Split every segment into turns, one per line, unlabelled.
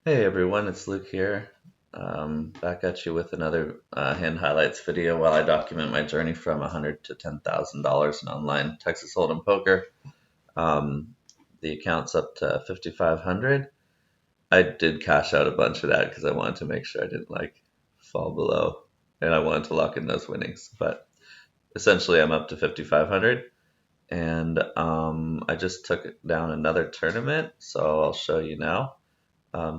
Hey everyone, it's Luke here. Back at you with another hand highlights video while I document my journey from $100 to $10,000 in online Texas Hold'em poker. Um, the account's up to 5,500. I did cash out a bunch of that because I wanted to make sure I didn't fall below, and I wanted to lock in those winnings. But essentially, I'm up to 5,500, and I just took down another tournament, so I'll show you now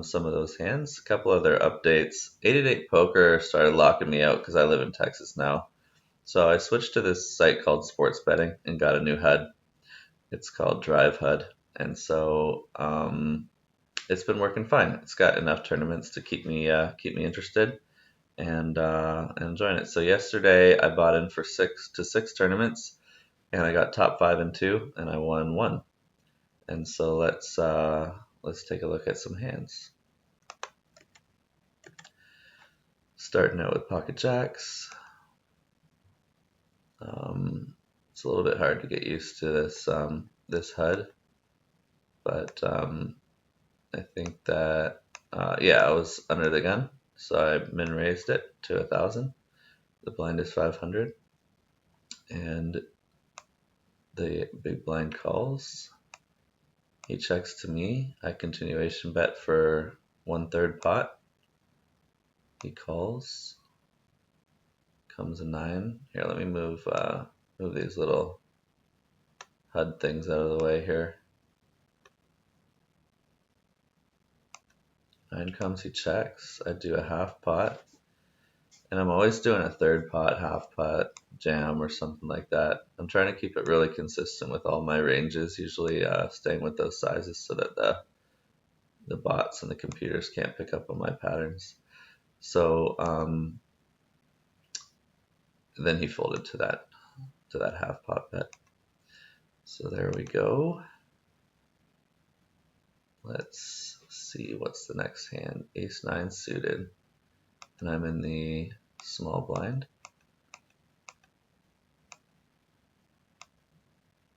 some of those hands. A couple other updates. 888 Poker started locking me out because I live in Texas now. So I switched to this site called Sports Betting and got a new HUD. It's called Drive HUD. And so it's been working fine. It's got enough tournaments to keep me interested and enjoying it. So yesterday I bought in for six tournaments and I got top five and two and I won one. And so let's take a look at some hands. Starting out with pocket jacks. It's a little bit hard to get used to this HUD, but I think that yeah, I was under the gun, so I min raised it to 1,000. The blind is 500, and the big blind calls. He checks to me. I continuation bet for 1/3 pot. He calls. Comes a 9. Here, let me move these little HUD things out of the way here. 9 comes, he checks. I do a half pot, and I'm always doing a third pot, half pot, jam, or something like that. I'm trying to keep it really consistent with all my ranges, usually staying with those sizes so that the bots and the computers can't pick up on my patterns. So then he folded to that half pot bet. So there we go. Let's see what's the next hand. Ace 9 suited, and I'm in the small blind.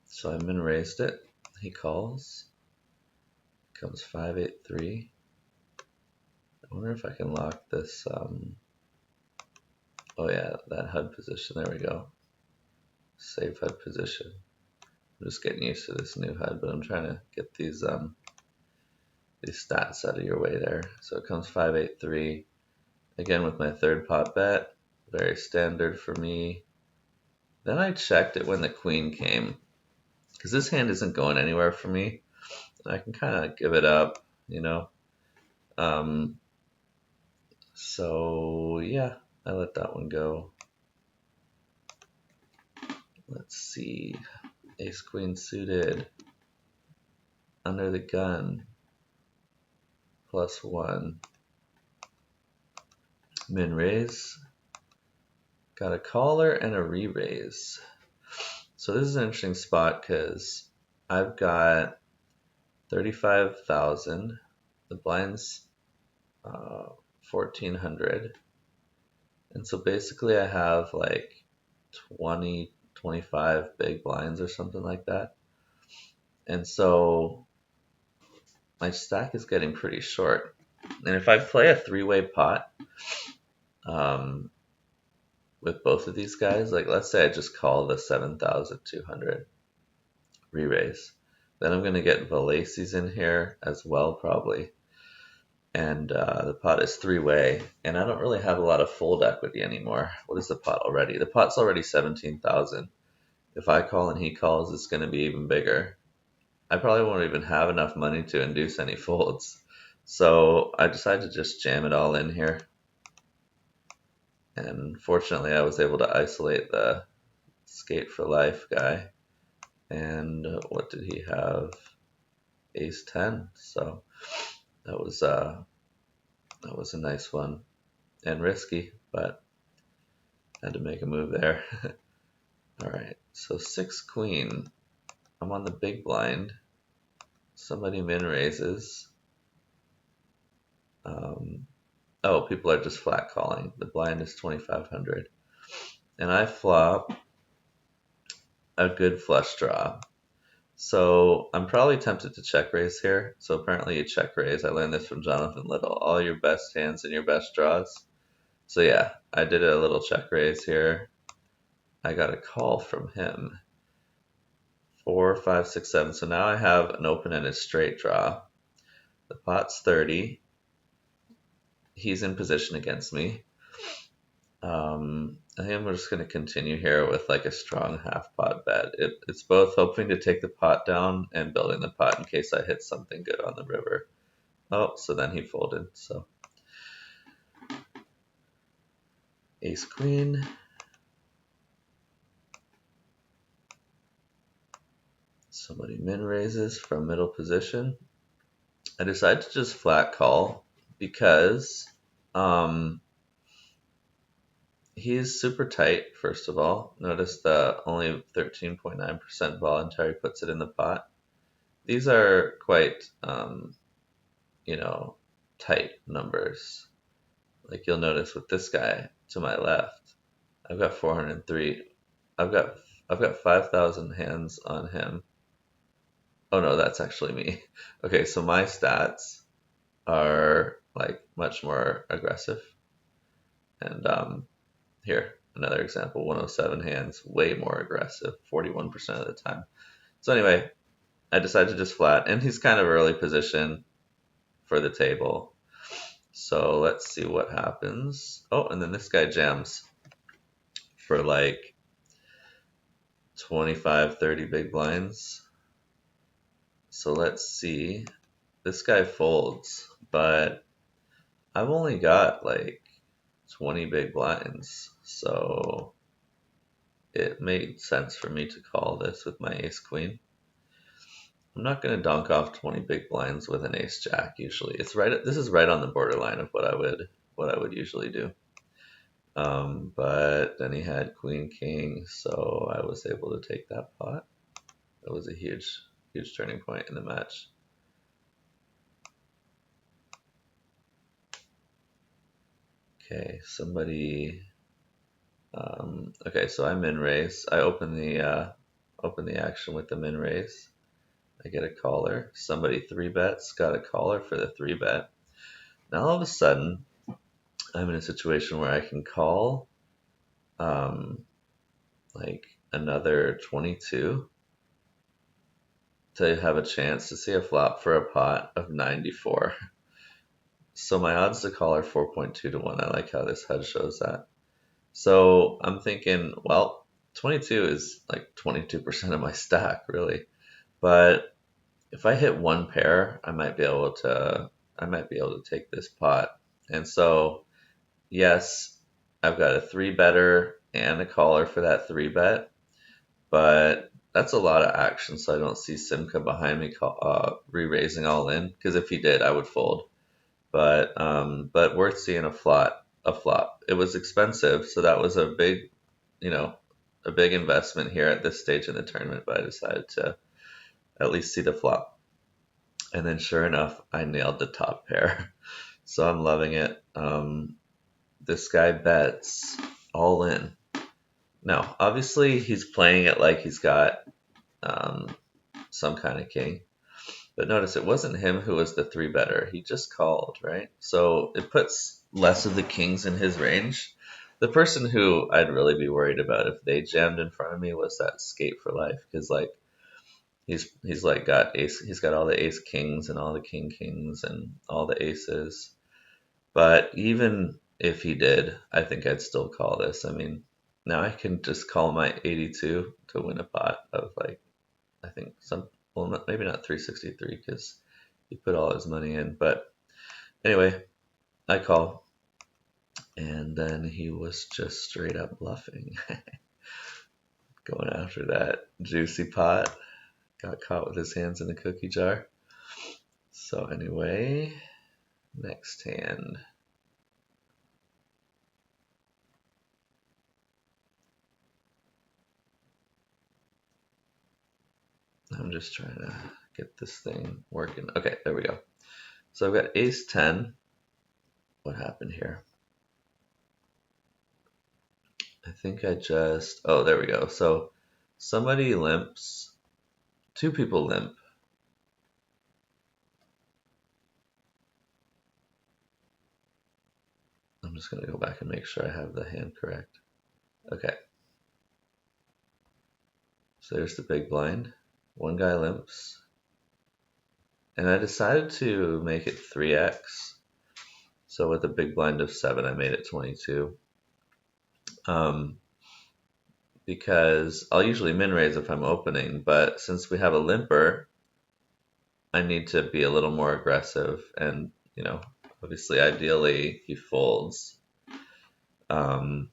So I min raised it. He calls. Comes 5-8-3. I wonder if I can lock this. Oh yeah, that HUD position. There we go. Save HUD position. I'm just getting used to this new HUD, but I'm trying to get these stats out of your way there. So it comes 5-8-3. Again with my third pot bet. Very standard for me. Then I checked it when the queen came, because this hand isn't going anywhere for me. I can kind of give it up, you know. So yeah, I let that one go. Let's see. Ace queen suited. Under the gun. +1. Min raise. Got a caller and a re-raise. So this is an interesting spot because I've got 35,000. The blind's 1,400. And so basically I have like 20, 25 big blinds or something like that. And so my stack is getting pretty short. And if I play a three-way pot with both of these guys, like let's say I just call the 7,200 re-raise, then I'm going to get Valaces in here as well probably. And the pot is three-way, and I don't really have a lot of fold equity anymore. What is the pot already? The pot's already 17,000. If I call and he calls, it's going to be even bigger. I probably won't even have enough money to induce any folds. So I decided to just jam it all in here. And fortunately, I was able to isolate the skate for life guy. And what did he have? Ace 10. So that was a nice one and risky, but had to make a move there. All right, so 6 queen. I'm on the big blind. Somebody min raises. Oh, people are just flat calling. The blind is 2,500. And I flop a good flush draw. So I'm probably tempted to check raise here. So apparently you check raise. I learned this from Jonathan Little. All your best hands and your best draws. So yeah, I did a little check raise here. I got a call from him. 4, 5, 6, 7. So now I have an open-ended straight draw. The pot's 30. He's in position against me. I think I'm just going to continue here with like a strong half pot bet. It's both hoping to take the pot down and building the pot in case I hit something good on the river. Oh, so then he folded. So ace queen. Somebody min raises from middle position. I decide to just flat call because he's super tight, first of all. Notice the only 13.9% voluntary puts it in the pot. These are quite, tight numbers. Like you'll notice with this guy to my left, I've got 403. I've got 5,000 hands on him. Oh no, that's actually me. Okay, so my stats are like much more aggressive. And here, another example, 107 hands, way more aggressive, 41% of the time. So anyway, I decided to just flat, and he's kind of early position for the table. So let's see what happens. Oh, and then this guy jams for like 25, 30 big blinds. So let's see. This guy folds, but I've only got like 20 big blinds. So it made sense for me to call this with my ace queen. I'm not going to donk off 20 big blinds with an ace jack usually. This is right on the borderline of what I would usually do. But then he had queen king, so I was able to take that pot. That was a huge turning point in the match. Okay, somebody. Okay, so I min raise. I open the action with the min raise. I get a caller. Somebody 3-bets, got a caller for the 3-bet. Now all of a sudden, I'm in a situation where I can call like another 22 to have a chance to see a flop for a pot of 94. So my odds to call are 4.2 to 1. I like how this HUD shows that. So I'm thinking, well, 22 is like 22% of my stack, really. But if I hit one pair, I might be able to take this pot. And so, yes, I've got a 3-better and a caller for that 3-bet, but that's a lot of action. So I don't see Simca behind me re-raising all in, because if he did, I would fold. But worth seeing a flop. It was expensive, so that was a big investment here at this stage in the tournament. But I decided to at least see the flop. And then sure enough, I nailed the top pair. So I'm loving it. This guy bets all in. Now, obviously, he's playing it like he's got some kind of king. But notice it wasn't him who was the 3-better. He just called, right? So it puts less of the kings in his range. The person who I'd really be worried about if they jammed in front of me was that Skate for Life, because like he's like got ace. He's got all the ace kings and all the king kings and all the aces. But even if he did, I think I'd still call this. I mean, now I can just call my 82 to win a pot of like, I think maybe not 363 because he put all his money in. But anyway, I call. And then he was just straight up bluffing. Going after that juicy pot. Got caught with his hands in the cookie jar. So anyway, next hand. I'm just trying to get this thing working. Okay, there we go. So I've got ace 10. What happened here? I think oh, there we go. So somebody limps Two people limp. I'm just going to go back and make sure I have the hand correct. Okay. So there's the big blind. One guy limps. And I decided to make it 3x. So with a big blind of 7, I made it 22. Because I'll usually min raise if I'm opening, but since we have a limper, I need to be a little more aggressive. And, obviously, ideally, he folds. But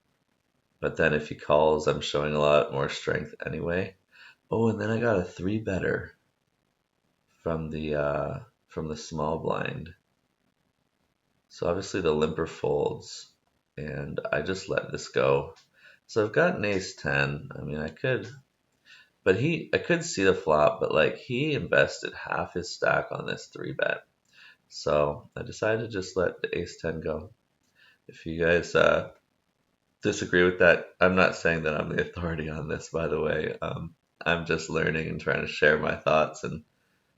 then if he calls, I'm showing a lot more strength anyway. Oh, and then I got a 3 better from the small blind. So obviously the limper folds, and I just let this go. So I've got an ace 10. I mean, I could see the flop, but like he invested half his stack on this 3 bet. So I decided to just let the ace 10 go. If you guys disagree with that, I'm not saying that I'm the authority on this, by the way. I'm just learning and trying to share my thoughts and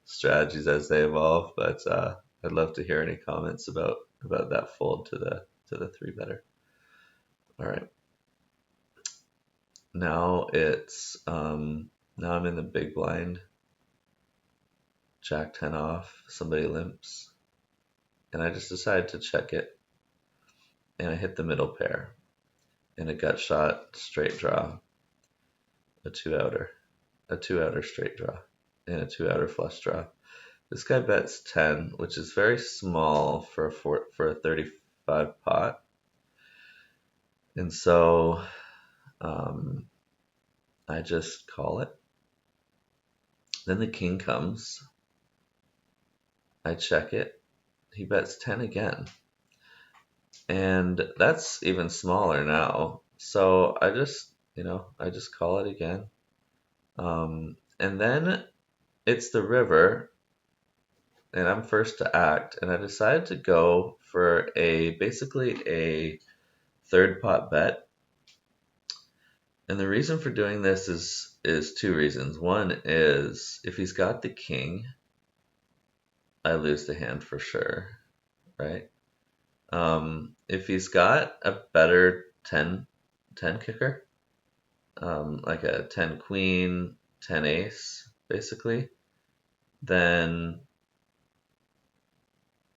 strategies as they evolve. But I'd love to hear any comments about that fold to the 3 better. All right. Now it's now I'm in the big blind. Jack 10 off. Somebody limps, and I just decided to check it, and I hit the middle pair, and a gut shot straight draw, a 2-outer straight draw, and a 2-outer flush draw. This guy bets 10, which is very small for a 35 pot, and so I just call it. Then the king comes. I check it. He bets 10 again. And that's even smaller now. So I just call it again. And then it's the river, and I'm first to act. And I decided to go for basically a 3rd pot bet. And the reason for doing this is 2 reasons. One is if he's got the king, I lose the hand for sure, right? If he's got a better 10 kicker, like a 10 queen, 10 ace, basically, then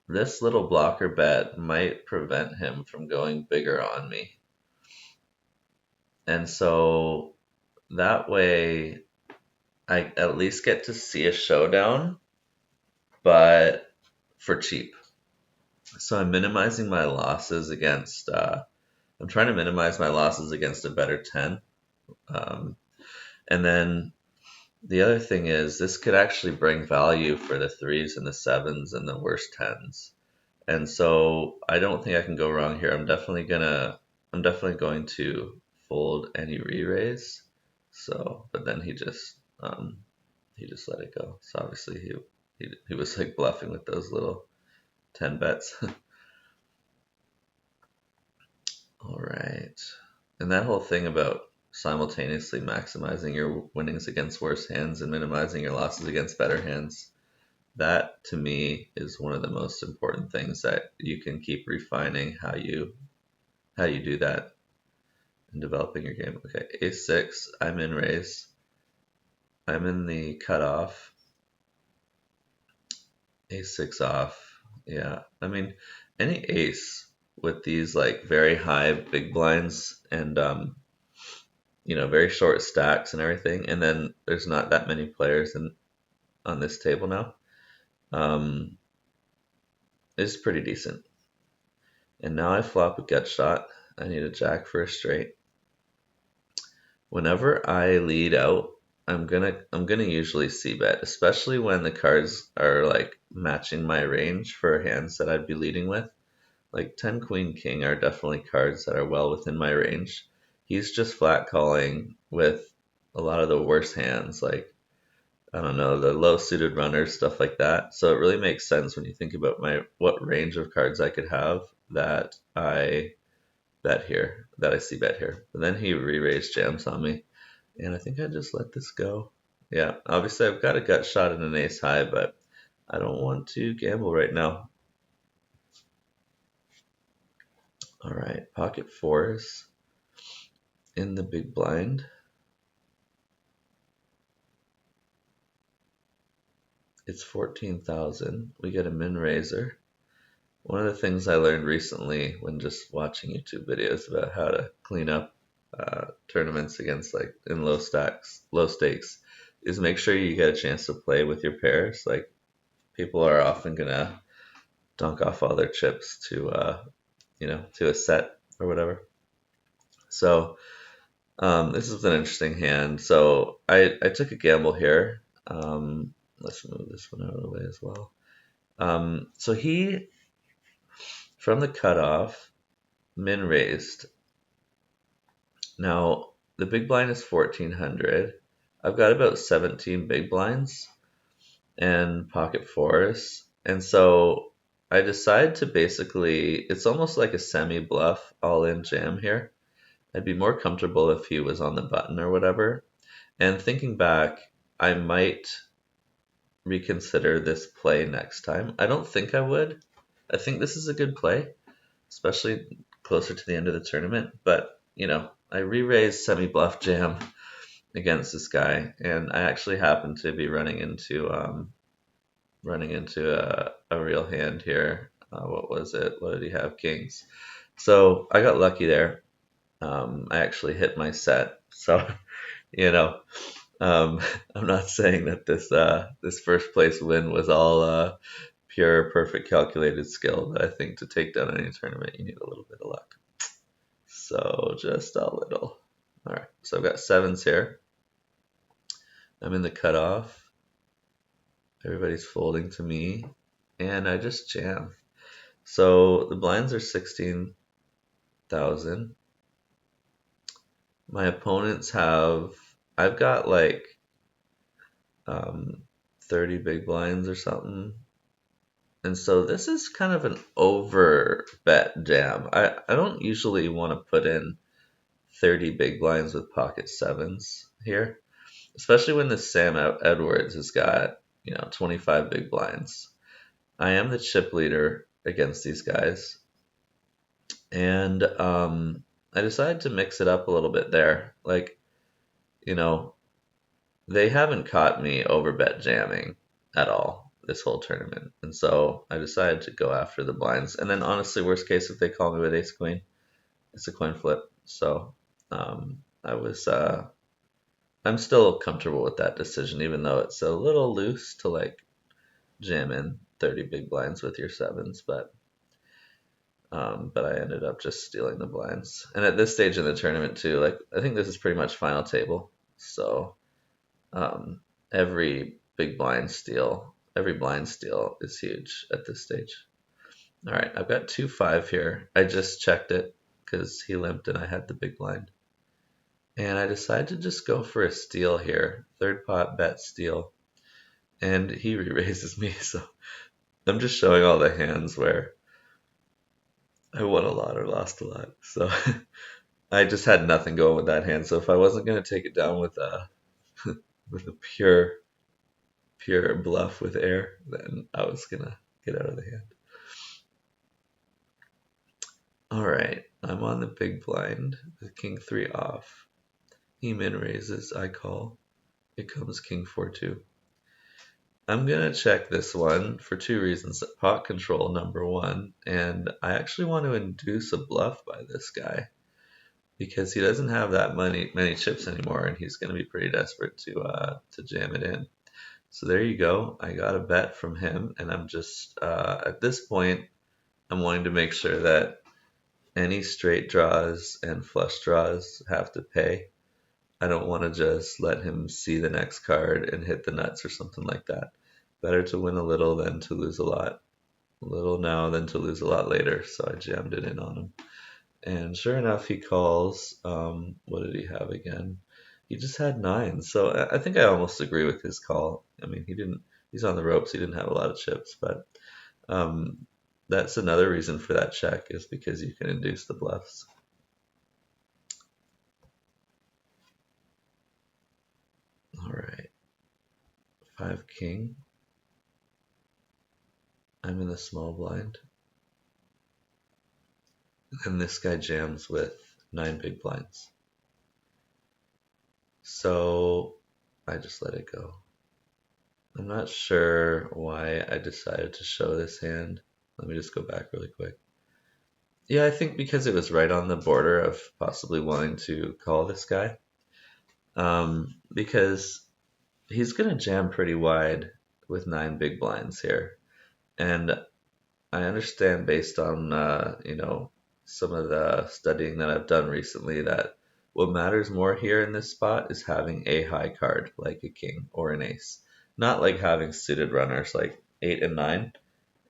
this little blocker bet might prevent him from going bigger on me. And so that way I at least get to see a showdown, but for cheap. So I'm minimizing my losses against, I'm trying to minimize my losses against a better 10. And then the other thing is this could actually bring value for the 3s and the 7s and the worst 10s. And so I don't think I can go wrong here. I'm definitely going to fold any re-raise. So, but then he just let it go. So obviously he was like bluffing with those little 10 bets. All right. And that whole thing about simultaneously maximizing your winnings against worse hands and minimizing your losses against better hands, that to me is one of the most important things that you can keep refining how you do that in developing your game. Okay, ace 6, I'm in raise. I'm in the cutoff. Ace 6 off. Yeah, I mean, any ace with these like very high big blinds and very short stacks and everything, and then there's not that many players on this table now, is pretty decent. And now I flop a gut shot. I need a jack for a straight. Whenever I lead out, I'm gonna usually c-bet, especially when the cards are like matching my range for hands that I'd be leading with. Like 10 queen king are definitely cards that are well within my range. He's just flat calling with a lot of the worst hands, like I don't know, the low suited runners, stuff like that. So it really makes sense when you think about what range of cards I could have that I see bet here. But then he re-raised jams on me, and I think I just let this go. Yeah, obviously I've got a gut shot and an ace high, but I don't want to gamble right now. All right, pocket fours in the big blind. It's 14,000. We get a min raiser. One of the things I learned recently when just watching YouTube videos about how to clean up tournaments against like in low stakes, is make sure you get a chance to play with your pairs. Like people are often gonna dunk off all their chips to a set or whatever. So this is an interesting hand. So I took a gamble here. Let's move this one out of the way as well. So he, from the cutoff, min raised. Now, the big blind is 1400. I've got about 17 big blinds and pocket fours. And so I decide to basically, it's almost like a semi bluff all in jam here. I'd be more comfortable if he was on the button or whatever. And thinking back, I might reconsider this play next time. I don't think I would. I think this is a good play, especially closer to the end of the tournament. But, I re-raised semi-bluff jam against this guy, and I actually happened to be running into a real hand here. What was it? What did he have? Kings. So I got lucky there. I actually hit my set. So, you know, I'm not saying that this first place win was all pure, perfect, calculated skill, but I think to take down any tournament, you need a little bit of luck. So just a little. All right, so I've got sevens here. I'm in the cutoff. Everybody's folding to me, and I just jam. So the blinds are 16,000. My opponents I've got like 30 big blinds or something. And so this is kind of an over bet jam. I don't usually want to put in 30 big blinds with pocket sevens here, especially when this Sam Edwards has got, 25 big blinds. I am the chip leader against these guys. And I decided to mix it up a little bit there. Like, you know, they haven't caught me over bet jamming at all this whole tournament. And so I decided to go after the blinds. And then honestly, worst case, if they call me with ace queen, it's a coin flip. So I was I'm still comfortable with that decision, even though it's a little loose to like jam in 30 big blinds with your sevens, but I ended up just stealing the blinds. And at this stage in the tournament too, like I think this is pretty much final table. So um, every every blind steal is huge at this stage. All right, I've got 2-5 here. I just checked it because he limped and I had the big blind. And I decided to just go for a steal here. Third pot bet steal. And he re-raises me, so I'm just showing all the hands where I won a lot or lost a lot. So I just had nothing going with that hand. So if I wasn't gonna take it down with with a pure bluff with air, then I was gonna get out of the hand. All right, I'm on the big blind with king 3 off. He min raises, I call. It comes king 4-2. I'm gonna check this one for two reasons. Pot control, number one, and I actually want to induce a bluff by this guy because he doesn't have that many chips anymore, and he's gonna be pretty desperate to jam it in. So there you go. I got a bet from him, and I'm just at this point, I'm wanting to make sure that any straight draws and flush draws have to pay. I don't want to just let him see the next card and hit the nuts or something like that. Better to win a little than to lose a lot. A little now than to lose a lot later. So I jammed it in on him. And sure enough, he calls. What did he have again? He just had 9. So I think I almost agree with his call. I mean, he's on the ropes. He didn't have a lot of chips, but that's another reason for that check is because you can induce the bluffs. All right. 5 king. I'm in the small blind. And this guy jams with 9 big blinds. So I just let it go. I'm not sure why I decided to show this hand. Let me just go back really quick. Yeah, I think because it was right on the border of possibly wanting to call this guy. Because he's going to jam pretty wide with 9 big blinds here. And I understand based on, some of the studying that I've done recently that what matters more here in this spot is having a high card like a king or an ace. Not like having suited runners like 8 and 9,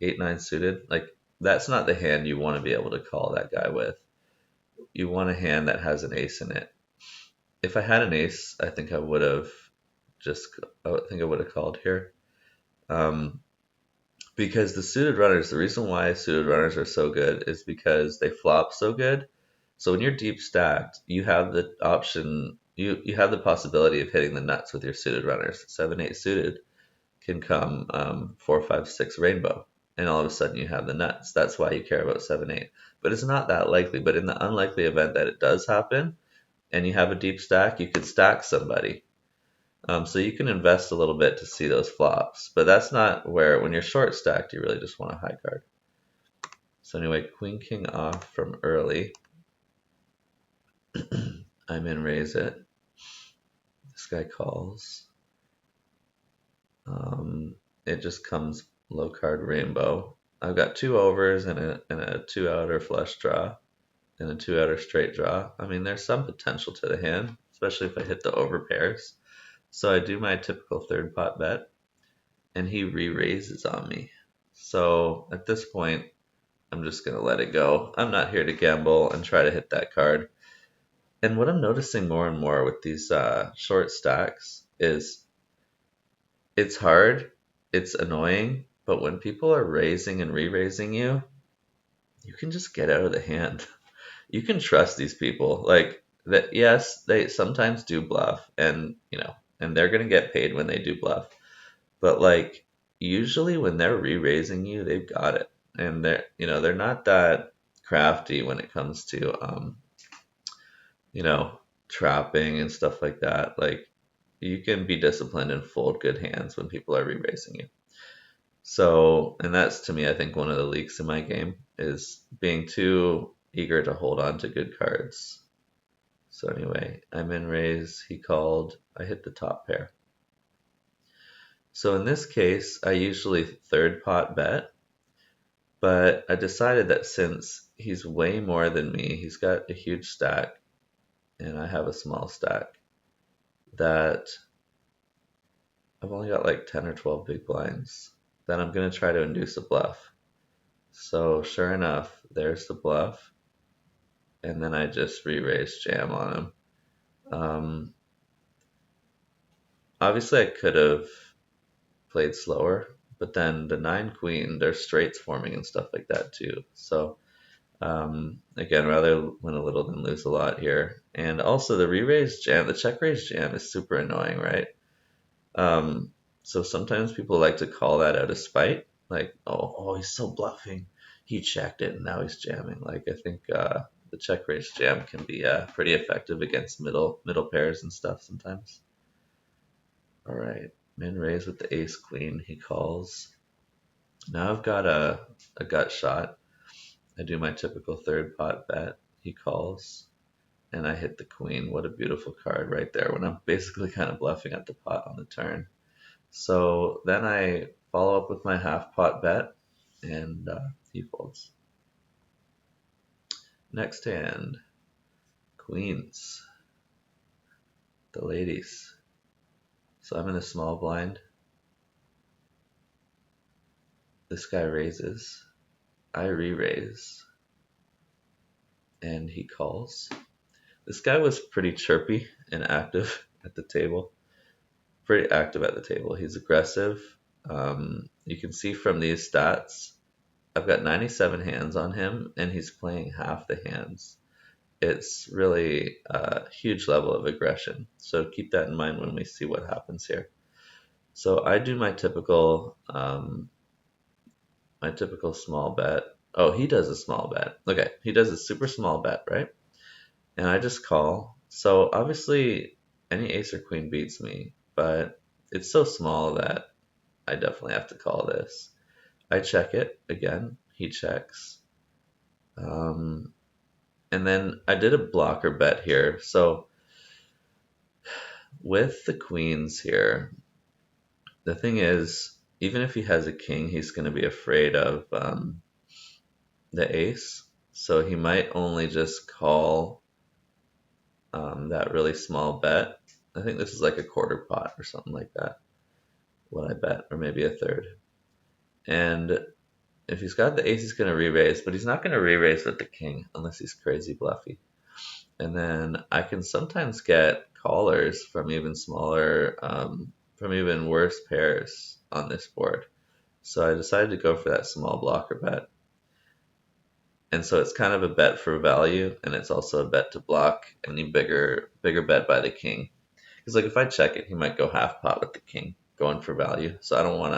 8, 9 suited. Like that's not the hand you want to be able to call that guy with. You want a hand that has an ace in it. If I had an ace, I think I would have called here. Because the reason why suited runners are so good is because they flop so good. So when you're deep stacked, you have the option, you have the possibility of hitting the nuts with your suited runners. 7, 8 suited can come 4, 5, 6 rainbow, and all of a sudden you have the nuts. That's why you care about 7, 8. But it's not that likely. But in the unlikely event that it does happen, and you have a deep stack, you could stack somebody. So you can invest a little bit to see those flops, but that's not where, when you're short stacked, you really just want a high card. So anyway, queen king off from early. I'm in raise it. This guy calls. It just comes low card rainbow. I've got 2 overs and a 2 outer flush draw and a 2 outer straight draw. I mean, there's some potential to the hand, especially if I hit the over pairs. So I do my typical third pot bet, and he re-raises on me. So at this point, I'm just going to let it go. I'm not here to gamble and try to hit that card. And what I'm noticing more and more with these short stacks is it's hard, it's annoying, but when people are raising and re-raising you, you can just get out of the hand. You can trust these people. Like that, yes, they sometimes do bluff, and and they're gonna get paid when they do bluff. But like usually when they're re-raising you, they've got it, and they're not that crafty when it comes to trapping and stuff like that. Like you can be disciplined and fold good hands when people are re-raising you. So, and that's to me, I think one of the leaks in my game is being too eager to hold on to good cards. So anyway, I'm in raise, he called, I hit the top pair. So in this case, I usually third pot bet, but I decided that since he's way more than me, he's got a huge stack, and I have a small stack, that I've only got like 10 or 12 big blinds, then I'm going to try to induce a bluff. So sure enough, there's the bluff, and then I just re-raise jam on him. Obviously I could have played slower, but then the 9 queen, there's straights forming and stuff like that too. So again, rather win a little than lose a lot here. And also the re-raise jam, the check raise jam is super annoying, right? So sometimes people like to call that out of spite, like, oh, he's so bluffing. He checked it and now he's jamming. Like I think the check raise jam can be pretty effective against middle pairs and stuff sometimes. All right, min raise with the ace queen. He calls. Now I've got a gut shot. I do my typical third pot bet. He calls, and I hit the queen. What a beautiful card right there when I'm basically kind of bluffing at the pot on the turn. So then I follow up with my half pot bet, and he folds. Next hand, queens, the ladies. So I'm in a small blind. This guy raises. I re-raise, and he calls. This guy was pretty chirpy and active at the table. Pretty active at the table. He's aggressive. You can see from these stats, I've got 97 hands on him, and he's playing half the hands. It's really a huge level of aggression. So keep that in mind when we see what happens here. So I do my typical small bet. Oh, he does a small bet. Okay, he does a super small bet, right? And I just call. So obviously, any ace or queen beats me, but it's so small that I definitely have to call this. I check it again. He checks. Um, and then I did a blocker bet here. So with the queens here, the thing is, even if he has a king, he's going to be afraid of the ace. So he might only just call that really small bet. I think this is like a quarter pot or something like that, what I bet, or maybe a third. And if he's got the ace, he's going to re-raise, but he's not going to re-raise with the king unless he's crazy bluffy. And then I can sometimes get callers from even smaller, from even worse pairs on this board. So I decided to go for that small blocker bet. And so it's kind of a bet for value, and it's also a bet to block any bigger bet by the king. Because like if I check it, he might go half pot with the king, going for value. So I don't want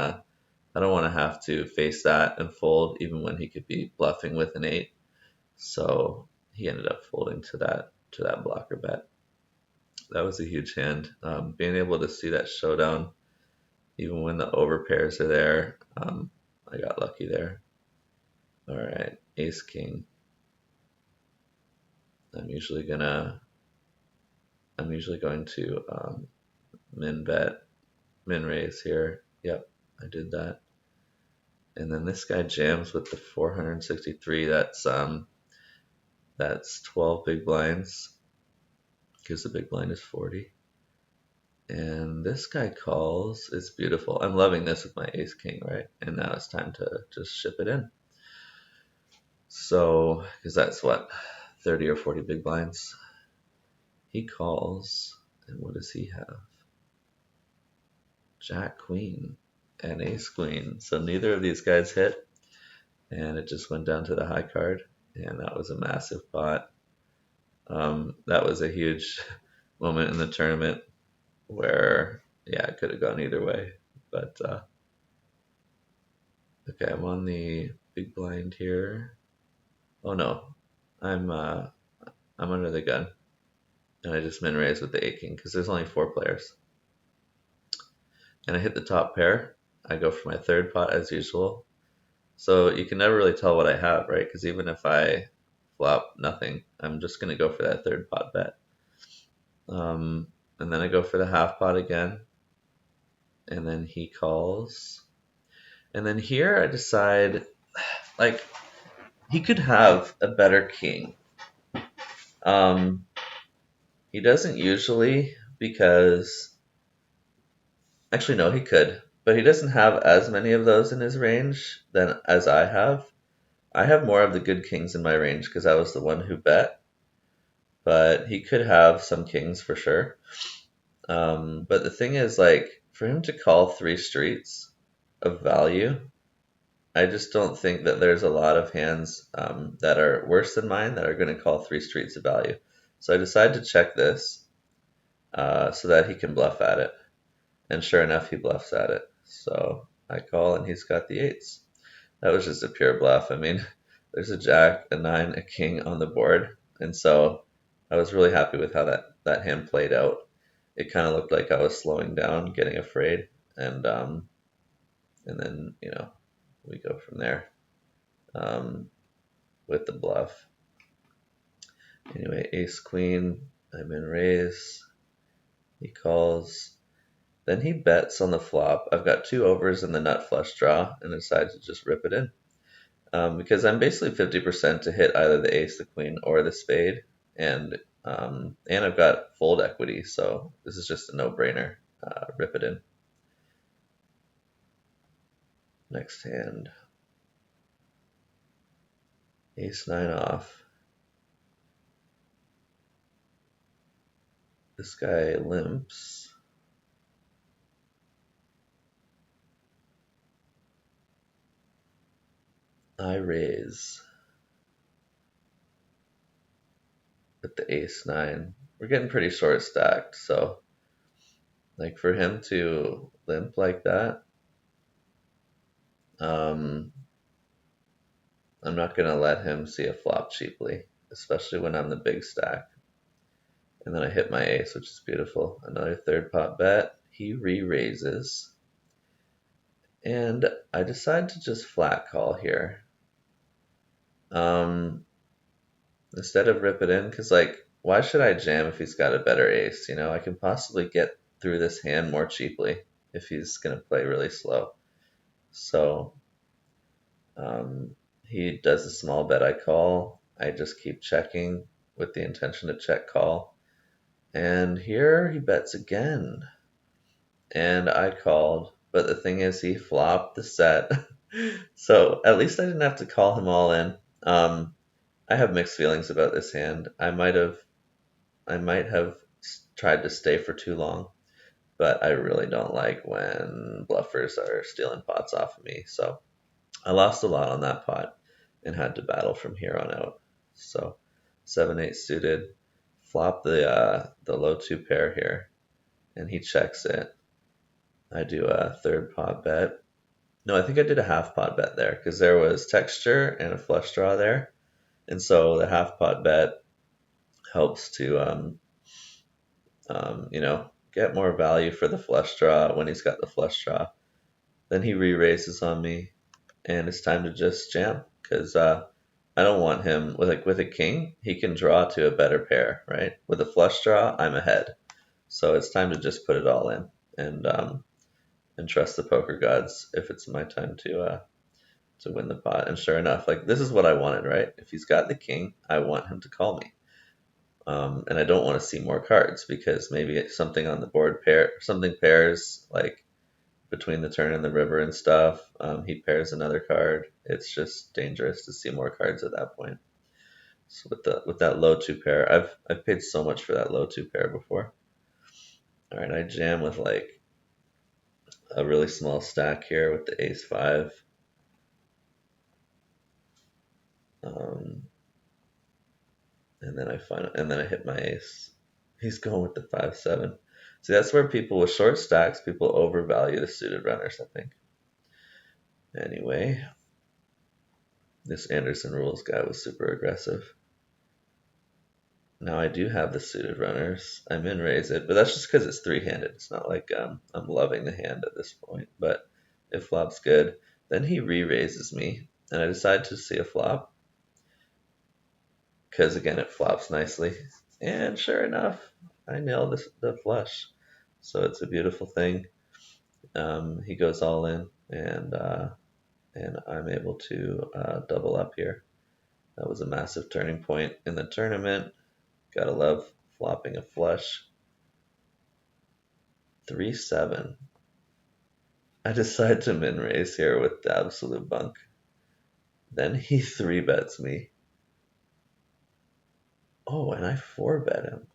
to have to face that and fold, even when he could be bluffing with an eight. So he ended up folding to that blocker bet. That was a huge hand. Being able to see that showdown, even when the over pairs are there, I got lucky there. All right, ace king. I'm usually going to min raise here. Yep, I did that. And then this guy jams with the 463. That's 12 big blinds because the big blind is 40. And this guy calls. It's beautiful. I'm loving this with my ace king, right? And now it's time to just ship it in. So, because that's what, 30 or 40 big blinds. He calls, and what does he have? Jack queen and ace queen. So neither of these guys hit, and it just went down to the high card, and that was a massive pot. That was a huge moment in the tournament where, yeah, it could have gone either way. But okay, I'm on the big blind here. Oh no, I'm under the gun, and I just min raise with the 8 king because there's only 4 players, and I hit the top pair. I go for my third pot as usual. So you can never really tell what I have, right? Because even if I flop nothing, I'm just gonna go for that third pot bet. And then I go for the half pot again, and then he calls, and then here I decide, like, he could have a better king. Um, he doesn't usually, because actually no, he could, but he doesn't have as many of those in his range than as I have. I have more of the good kings in my range because I was the one who bet, but he could have some kings for sure. But the thing is, like, for him to call 3 streets of value, I just don't think that there's a lot of hands that are worse than mine that are going to call 3 streets of value. So I decided to check this so that he can bluff at it. And sure enough, he bluffs at it. So I call, and he's got the eights. That was just a pure bluff. I mean, there's a jack, a nine, a king on the board. And so I was really happy with how that hand played out. It kind of looked like I was slowing down, getting afraid. And then, we go from there with the bluff. Anyway, ace queen, I'm in raise. He calls. Then he bets on the flop. I've got 2 overs in the nut flush draw and decides to just rip it in. Because I'm basically 50% to hit either the ace, the queen, or the spade. And I've got fold equity, so this is just a no-brainer. Rip it in. Next hand. Ace 9 off. This guy limps. I raise with the ace 9. We're getting pretty short stacked, so Like for him to limp like that, um, I'm not gonna let him see a flop cheaply, especially when I'm the big stack. And then I hit my ace, which is beautiful. Another third pot bet. He re-raises. And I decide to just flat call here. Instead of rip it in, because like, why should I jam if he's got a better ace? You know, I can possibly get through this hand more cheaply if he's gonna play really slow. So he does a small bet I call. I just keep checking with the intention to check call. And here he bets again. And I called. But the thing is, he flopped the set. So at least I didn't have to call him all in. I have mixed feelings about this hand. I might have tried to stay for too long, but I really don't like when bluffers are stealing pots off of me. So I lost a lot on that pot and had to battle from here on out. So 7-8 suited, flop the low two pair here, and he checks it. I do a third pot bet. No, I think I did a half pot bet there because there was texture and a flush draw there, and so the half pot bet helps to get more value for the flush draw when he's got the flush draw. Then he re-raises on me, and it's time to just jam because I don't want him with a king. He can draw to a better pair, right? With a flush draw, I'm ahead, so it's time to just put it all in and trust the poker gods if it's my time to win the pot. And sure enough, like this is what I wanted, right? If he's got the king, I want him to call me. And I don't want to see more cards because maybe something on the board something pairs like between the turn and the river and stuff. He pairs another card. It's just dangerous to see more cards at that point. So with that low two pair, I've paid so much for that low two pair before. All right, I jam with like a really small stack here with the ace five. And then I hit my ace. He's going with the 5-7. See, that's where people with short stacks, people overvalue the suited runners, I think. Anyway, this Anderson Rules guy was super aggressive. Now I do have the suited runners. I min raise it, but that's just because it's three-handed. It's not like I'm loving the hand at this point, but it flops good. Then he re-raises me, and I decide to see a flop because again it flops nicely. And sure enough, I nailed the flush. So it's a beautiful thing. He goes all in, and I'm able to double up here. That was a massive turning point in the tournament. Gotta love flopping a flush. 3-7. I decide to min raise here with the absolute bunk. Then he 3-bets me. Oh, and I 4-bet him.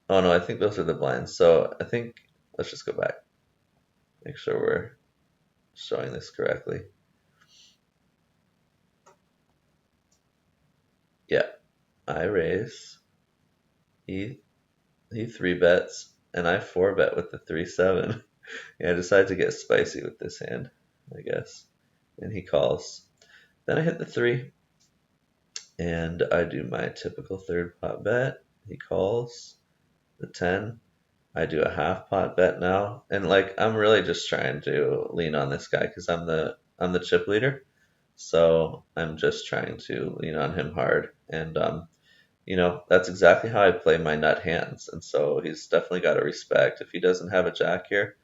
Oh no, I think those are the blinds. So I think let's just go back. Make sure we're showing this correctly. Yeah, I raise. He 3-bets, and I 4-bet with the 3-7. Yeah, I decided to get spicy with this hand, I guess. And he calls. Then I hit the 3, and I do my typical third pot bet. He calls the 10. I do a half pot bet now, and like I'm really just trying to lean on this guy because I'm the chip leader, so I'm just trying to lean on him hard, and that's exactly how I play my nut hands, and so he's definitely got to respect. If he doesn't have a jack here,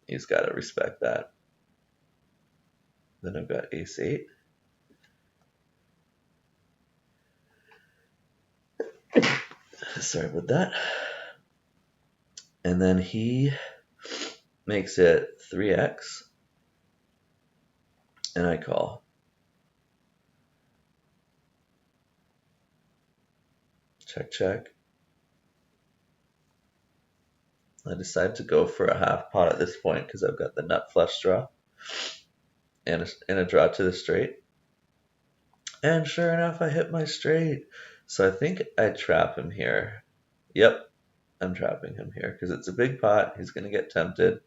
he's got to respect that. Then I've got ace 8. Sorry about that. And then he makes it 3x, and I call. Check, check. I decide to go for a half pot at this point because I've got the nut flush draw and a draw to the straight. And sure enough, I hit my straight. So I think I trap him here. Yep, I'm trapping him here because it's a big pot. He's going to get tempted.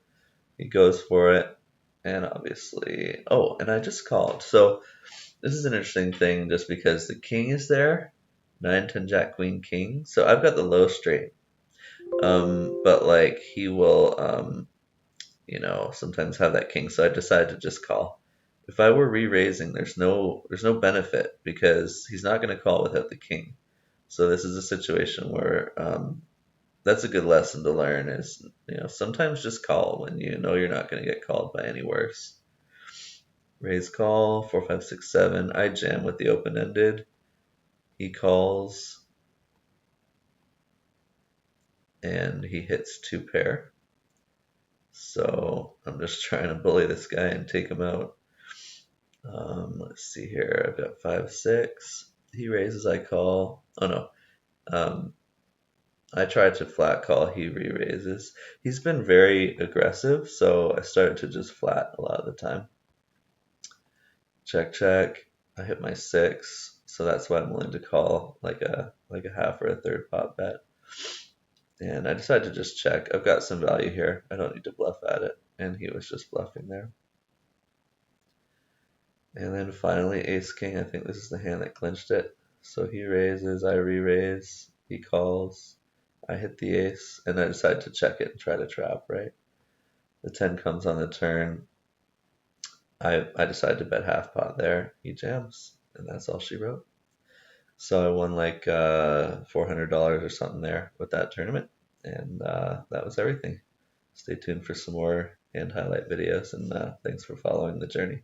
He goes for it. And obviously, oh, and I just called. So this is an interesting thing just because the king is there. 9, 10, jack, queen, king. So I've got the low straight. But like he will, sometimes have that king. So I decided to just call. If I were re-raising, there's no benefit because he's not going to call without the king. So this is a situation where that's a good lesson to learn is, sometimes just call when you know you're not going to get called by any worse. Raise call, 4, 5, 6, 7. I jam with the open-ended. He calls, and he hits 2 pair. So I'm just trying to bully this guy and take him out. Let's see here. I've got 5, 6. He raises, I call. Oh no. I tried to flat call. He re-raises. He's been very aggressive, so I started to just flat a lot of the time. Check, check. I hit my 6, so that's why I'm willing to call like a half or a third pot bet. And I decided to just check. I've got some value here. I don't need to bluff at it. And he was just bluffing there. And then finally, ace king. I think this is the hand that clinched it. So he raises, I re-raise, he calls, I hit the ace, and I decide to check it and try to trap, right? The 10 comes on the turn. I decide to bet half pot there. He jams, and that's all she wrote. So I won like $400 or something there with that tournament, and that was everything. Stay tuned for some more hand highlight videos, and thanks for following the journey.